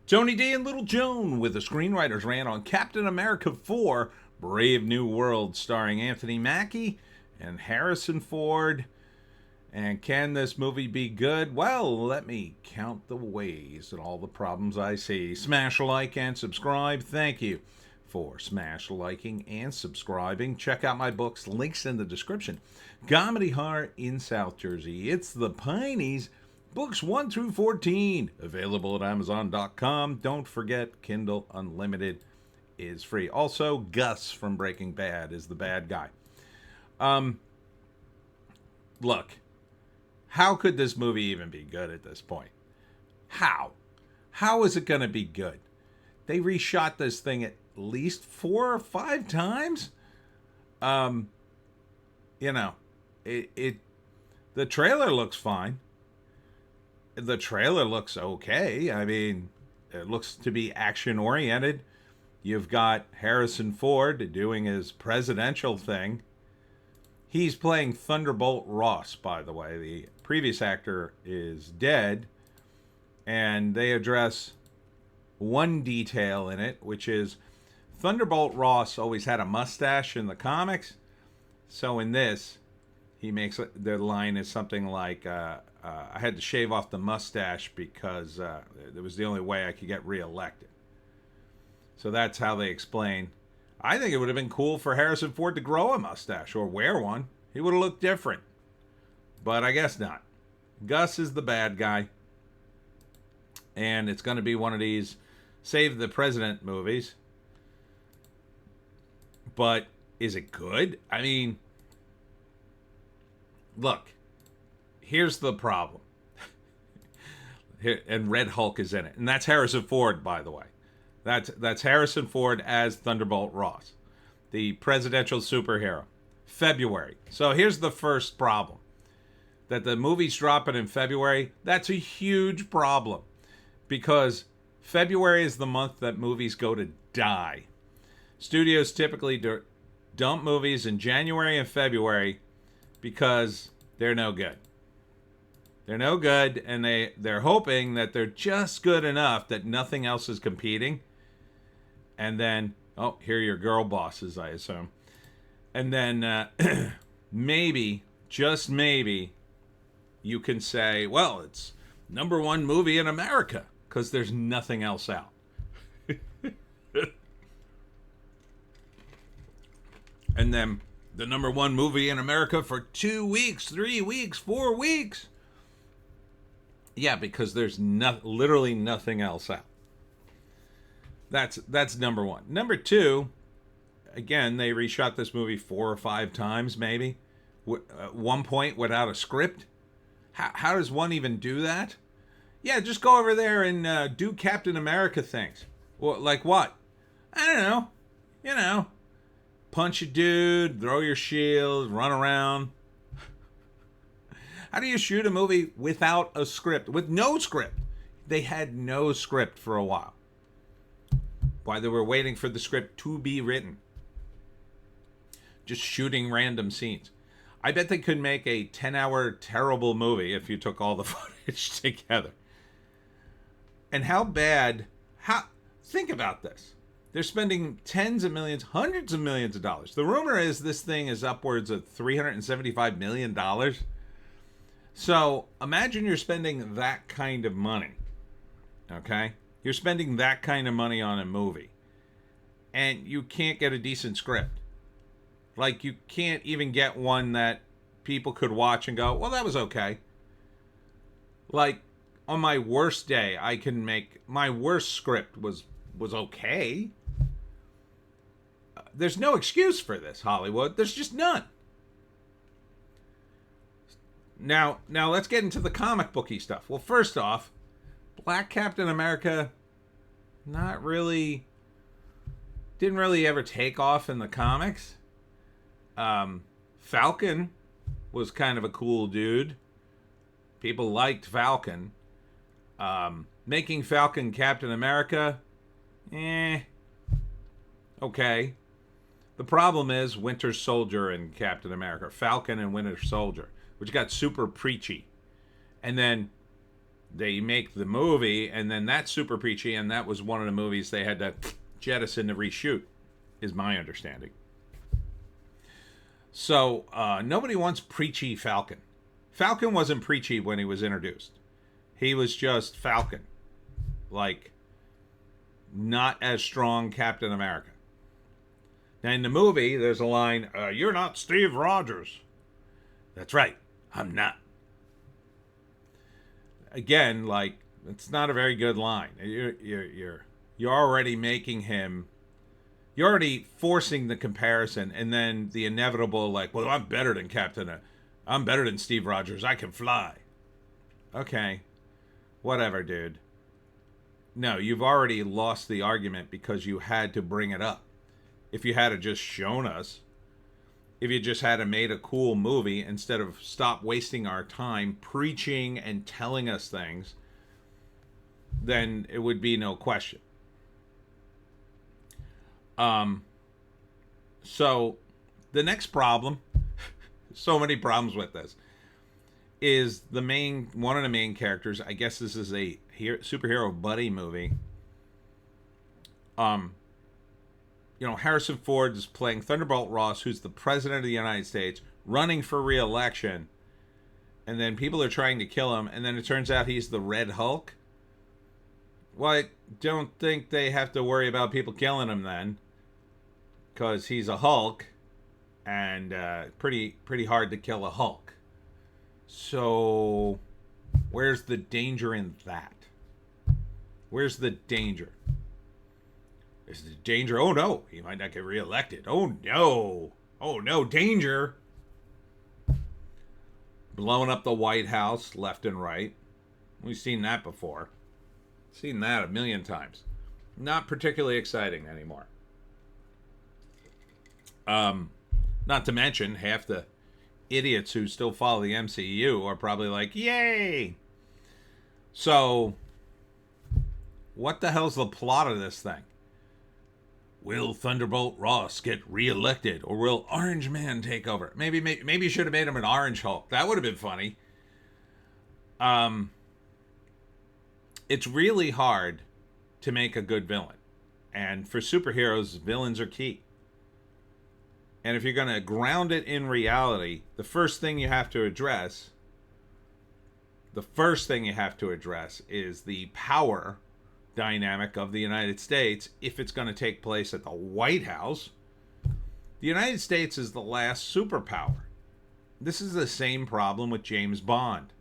Tony D and Little Joan with the Screenwriter's Rant on Captain America 4 Brave New World, starring Anthony Mackie and Harrison Ford. And can this movie be good? Well, let me count the ways and all the problems I see. Smash a like and subscribe. Thank you for smash liking and subscribing. Check out my books, links in the description. Comedy Horror in South Jersey. It's the Pineys. Books 1 through 14, available at Amazon.com. Don't forget, Kindle Unlimited is free. Also, Gus from Breaking Bad is the bad guy. Look, how could this movie even be good at this point? How? How is it going to be good? They reshot this thing at least 4 or 5 times. The trailer looks fine. The trailer looks okay. I mean, it looks to be action-oriented. You've got Harrison Ford doing his presidential thing. He's playing Thunderbolt Ross, by the way. The previous actor is dead. And they address one detail in it, which is Thunderbolt Ross always had a mustache in the comics. So in this, he makes the line is something like, I had to shave off the mustache because it was the only way I could get reelected. So that's how they explain. I think it would have been cool for Harrison Ford to grow a mustache or wear one. He would have looked different. But I guess not. Gus is the bad guy. And it's going to be one of these Save the President movies. But is it good? I mean, look. Here's the problem. And Red Hulk is in it. And that's Harrison Ford, by the way. That's Harrison Ford as Thunderbolt Ross, the presidential superhero. February. So here's the first problem. That the movie's dropping in February, that's a huge problem. Because February is the month that movies go to die. Studios typically dump movies in January and February because they're no good. They're no good, and they're hoping that they're just good enough that nothing else is competing. And then, here are your girl bosses, I assume. And then maybe, just maybe, you can say, well, it's #1 movie in America, because there's nothing else out. And then the #1 movie in America for 2 weeks, 3 weeks, 4 weeks. Yeah, because there's literally nothing else out. That's number one. Number two, again, they reshot this movie 4 or 5 times, maybe. At one point, without a script. How does one even do that? Yeah, just go over there and do Captain America things. Well, like what? I don't know. Punch a dude, throw your shield, run around. How do you shoot a movie without a script? With no script. They had no script for a while. Why they were waiting for the script to be written. Just shooting random scenes. I bet they could make a 10-hour terrible movie if you took all the footage together. And think about this. They're spending tens of millions, hundreds of millions of dollars. The rumor is this thing is upwards of $375 million. So imagine you're spending that kind of money, okay? You're spending that kind of money on a movie, and you can't get a decent script. Like, you can't even get one that people could watch and go, well, that was okay. Like, on my worst day, my worst script was okay. There's no excuse for this, Hollywood. There's just none. Now let's get into the comic booky stuff. Well, first off, Black Captain America didn't really ever take off in the comics. Falcon was kind of a cool dude. People liked Falcon. Making Falcon Captain America, okay. The problem is Winter Soldier and Captain America. Falcon and Winter Soldier, which got super preachy. And then They make the movie, and then that's super preachy, and that was one of the movies they had to jettison to reshoot, is my understanding. So nobody wants preachy Falcon. Falcon wasn't preachy when he was introduced. He was just Falcon. Like, not as strong Captain America. Now, in the movie, there's a line, you're not Steve Rogers. That's right, I'm not. Again, like, it's not a very good line. You're already making him, you're already forcing the comparison, and then the inevitable, like, well, I'm better than Steve Rogers, I can fly. Okay, whatever, dude. No, you've already lost the argument because you had to bring it up. If you had just shown us, if you just had made a cool movie instead of stop wasting our time preaching and telling us things, then it would be no question. So the next problem, so many problems with this, is one of the main characters. I guess this is a superhero buddy movie. Harrison Ford is playing Thunderbolt Ross, who's the president of the United States, running for re-election, and then people are trying to kill him, and then it turns out he's the Red Hulk. Well, I don't think they have to worry about people killing him then, because he's a Hulk, and pretty hard to kill a Hulk. So, where's the danger in that? Where's the danger? Is the danger, oh no, he might not get reelected. Oh no, danger. Blowing up the White House left and right. We've seen that before. Seen that a million times. Not particularly exciting anymore. Not to mention, half the idiots who still follow the MCU are probably like, yay! So, what the hell's the plot of this thing? Will Thunderbolt Ross get reelected, or will Orange Man take over? Maybe you should have made him an Orange Hulk. That would have been funny. It's really hard to make a good villain, and for superheroes, villains are key. And if you're going to ground it in reality, the first thing you have to address is the power dynamic of the United States if it's going to take place at the White House. The United States is the last superpower. This is the same problem with James Bond.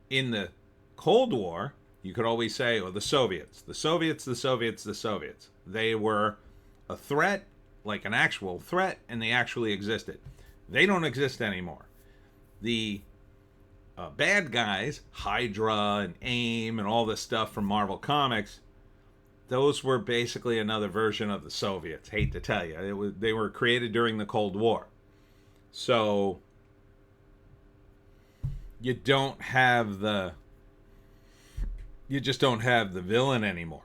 In the Cold War, you could always say, the Soviets. They were a threat, like an actual threat, and they actually existed. They don't exist anymore. The bad guys, Hydra and AIM and all this stuff from Marvel Comics, those were basically another version of the Soviets. Hate to tell you, they were created during the Cold War. So you just don't have the villain anymore.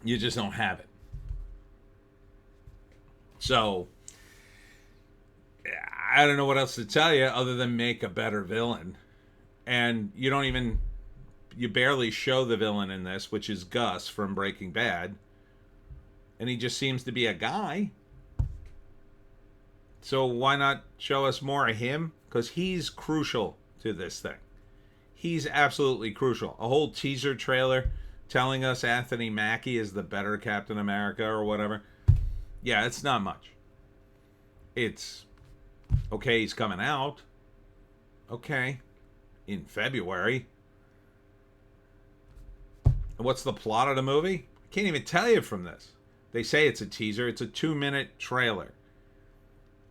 You just don't have it. So I don't know what else to tell you other than make a better villain. And you barely show the villain in this, which is Gus from Breaking Bad. And he just seems to be a guy. So why not show us more of him? Because he's crucial to this thing. He's absolutely crucial. A whole teaser trailer telling us Anthony Mackie is the better Captain America or whatever. Yeah, it's not much. It's, okay, he's coming out. Okay. In February. What's the plot of the movie? I can't even tell you from this. They say it's a teaser. It's a 2-minute trailer.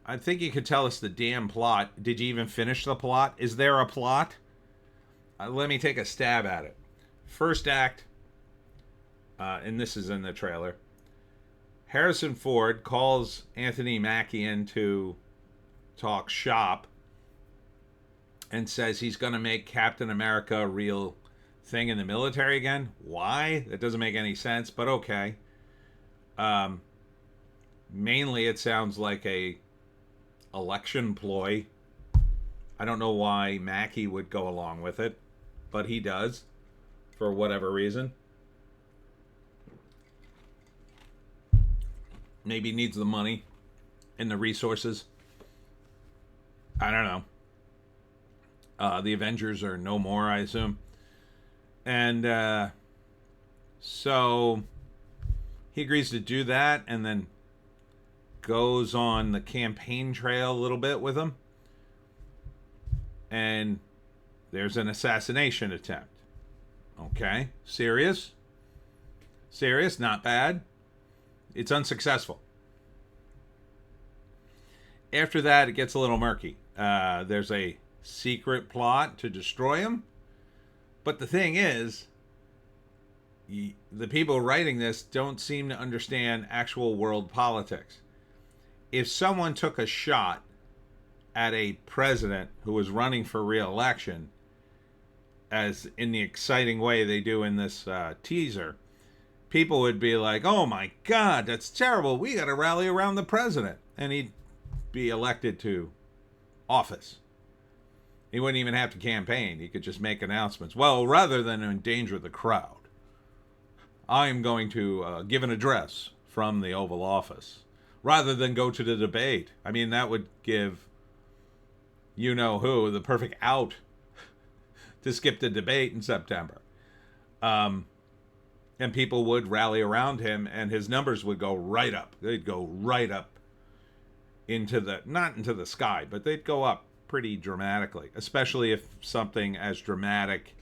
I think you could tell us the damn plot. Did you even finish the plot? Is there a plot? Let me take a stab at it. First act, and this is in the trailer. Harrison Ford calls Anthony Mackie in to talk shop and says he's going to make Captain America a real thing in the military again. Why? That doesn't make any sense, but okay. Mainly it sounds like a election ploy. I don't know why Mackie would go along with it, but he does for whatever reason. Maybe he needs the money and the resources. I don't know. The Avengers are no more, I assume. And so he agrees to do that and then goes on the campaign trail a little bit with him. And there's an assassination attempt. Okay, serious? Serious, not bad. It's unsuccessful. After that, it gets a little murky. There's a secret plot to destroy him. But the thing is, the people writing this don't seem to understand actual world politics. If someone took a shot at a president who was running for re-election, as in the exciting way they do in this teaser, people would be like, oh my God, that's terrible. We got to rally around the president. And he'd be elected to office. He wouldn't even have to campaign. He could just make announcements. Well, rather than endanger the crowd, I'm going to give an address from the Oval Office rather than go to the debate. I mean, that would give you-know-who the perfect out to skip the debate in September. And people would rally around him, and his numbers would go right up. They'd go right up into the, not into the sky, but they'd go up pretty dramatically, especially if something as dramatic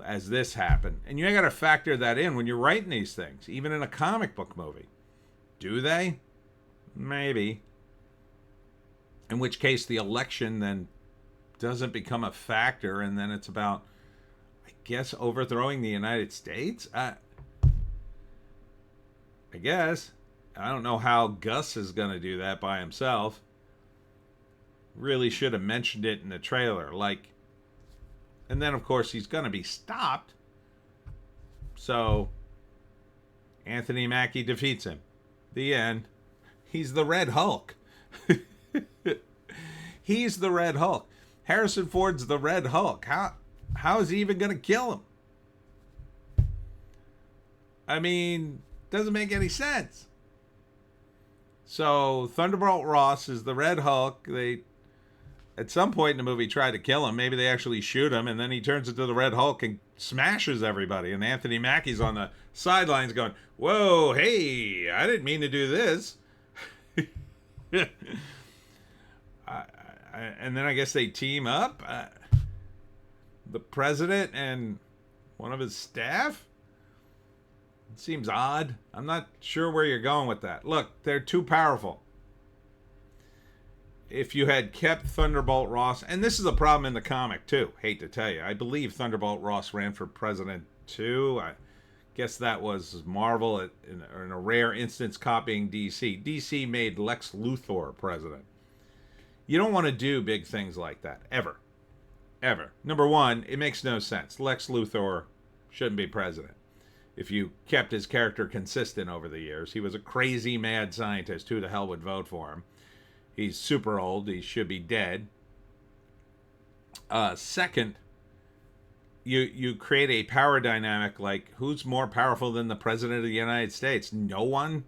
as this happened. And you got to factor that in when you're writing these things, even in a comic book movie. Do they? Maybe. In which case the election then doesn't become a factor, and then it's about, I guess, overthrowing the United States? I guess. I don't know how Gus is going to do that by himself. Really should have mentioned it in the trailer. And then, of course, he's going to be stopped. So, Anthony Mackie defeats him. The end. He's the Red Hulk. He's the Red Hulk. Harrison Ford's the Red Hulk. How is he even going to kill him? I mean, doesn't make any sense. So, Thunderbolt Ross is the Red Hulk. They, at some point in the movie, try to kill him. Maybe they actually shoot him, and then he turns into the Red Hulk and smashes everybody. And Anthony Mackie's on the sidelines going, whoa, hey, I didn't mean to do this. And then I guess they team up. The president and one of his staff? It seems odd. I'm not sure where you're going with that. Look, they're too powerful. If you had kept Thunderbolt Ross, and this is a problem in the comic too, hate to tell you. I believe Thunderbolt Ross ran for president too. I guess that was Marvel in a rare instance copying DC. DC made Lex Luthor president. You don't want to do big things like that, ever. Ever. Number one, it makes no sense. Lex Luthor shouldn't be president. If you kept his character consistent over the years, he was a crazy mad scientist. Who the hell would vote for him? He's super old. He should be dead. Second, you create a power dynamic like, who's more powerful than the president of the United States? No one.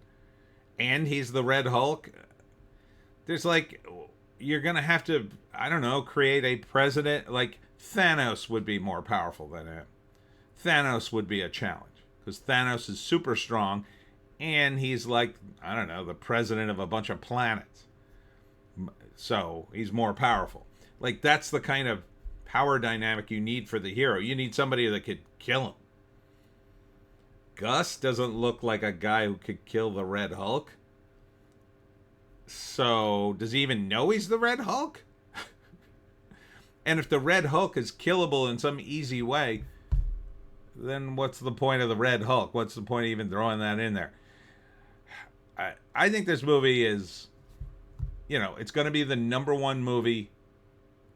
And he's the Red Hulk. There's you're going to have to, I don't know, create a president. Like, Thanos would be more powerful than him. Thanos would be a challenge. Because Thanos is super strong. And he's I don't know, the president of a bunch of planets. So, he's more powerful. That's the kind of power dynamic you need for the hero. You need somebody that could kill him. Gus doesn't look like a guy who could kill the Red Hulk. So, does he even know he's the Red Hulk? And if the Red Hulk is killable in some easy way, then what's the point of the Red Hulk? What's the point of even throwing that in there? I think this movie is, it's going to be the number one movie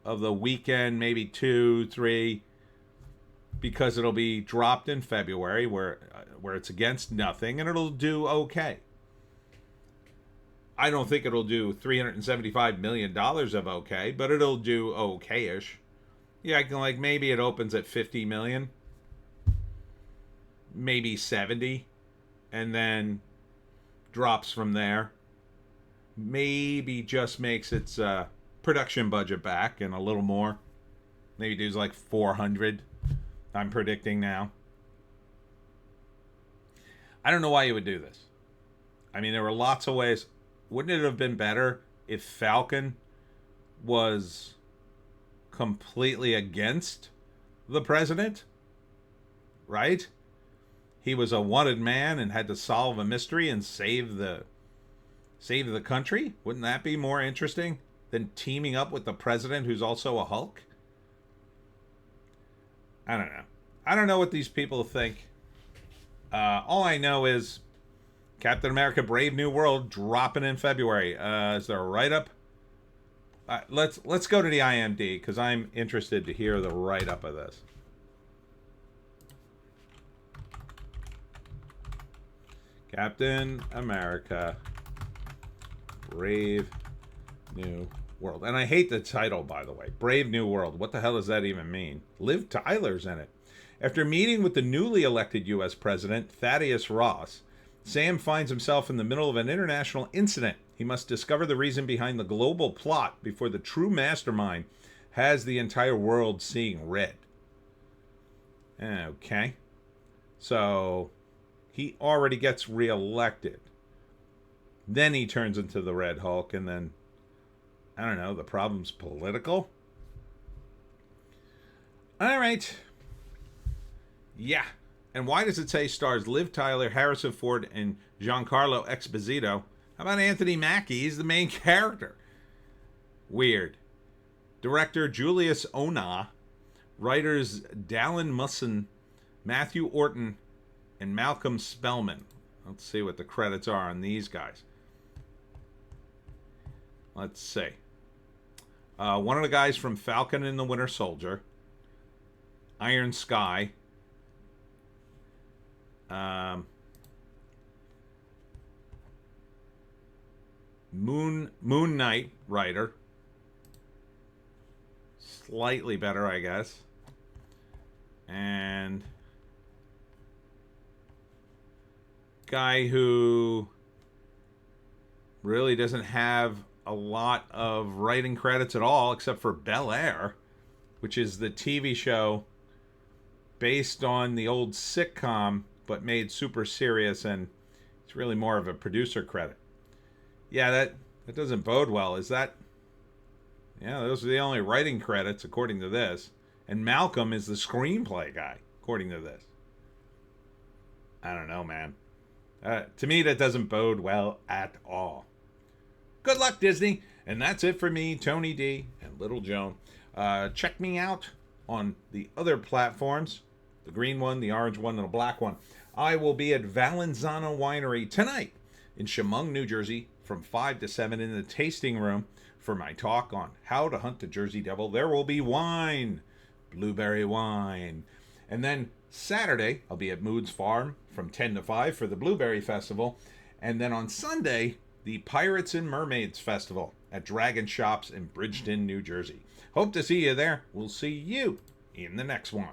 of the weekend, maybe 2, 3, because it'll be dropped in February where it's against nothing, and it'll do okay. I don't think it'll do $375 million of okay, but it'll do okay-ish. Yeah, I can, like, maybe it opens at 50 million, maybe 70, and then drops from there. Maybe just makes its production budget back and a little more. Maybe does like 400. I'm predicting now. I don't know why you would do this. I mean, there were lots of ways. Wouldn't it have been better if Falcon was completely against the president? Right? He was a wanted man and had to solve a mystery and save the country. Wouldn't that be more interesting than teaming up with the president who's also a Hulk? I don't know. I don't know what these people think. All I know is Captain America Brave New World dropping in February. Is there a write-up? Let's go to the IMDb because I'm interested to hear the write-up of this. Captain America Brave New World. And I hate the title, by the way. Brave New World. What the hell does that even mean? Liv Tyler's in it. After meeting with the newly elected U.S. President, Thaddeus Ross, Sam finds himself in the middle of an international incident. He must discover the reason behind the global plot before the true mastermind has the entire world seeing red. Okay. So he already gets reelected. Then he turns into the Red Hulk, and then, I don't know, the problem's political? All right. Yeah. And why does it say stars Liv Tyler, Harrison Ford, and Giancarlo Esposito? How about Anthony Mackie? He's the main character. Weird. Director Julius Onah. Writers Dallin Musson, Matthew Orton, and Malcolm Spellman. Let's see what the credits are on these guys. Let's see. One of the guys from Falcon and the Winter Soldier. Iron Sky. Moon Knight writer. Slightly better, I guess. And guy who really doesn't have a lot of writing credits at all, except for Bel Air, which is the TV show based on the old sitcom, but made super serious, and it's really more of a producer credit. Yeah, that doesn't bode well. Is that... Yeah, those are the only writing credits, according to this. And Malcolm is the screenplay guy, according to this. I don't know, man. To me, that doesn't bode well at all. Good luck, Disney. And that's it for me, Tony D, and Little Joan. Check me out on the other platforms. The green one, the orange one, and the black one. I will be at Valenzano Winery tonight in Chemung, New Jersey from 5 to 7 in the tasting room for my talk on how to hunt the Jersey Devil. There will be wine, blueberry wine. And then Saturday, I'll be at Mood's Farm from 10 to 5 for the Blueberry Festival. And then on Sunday, the Pirates and Mermaids Festival at Dragon Shops in Bridgeton, New Jersey. Hope to see you there. We'll see you in the next one.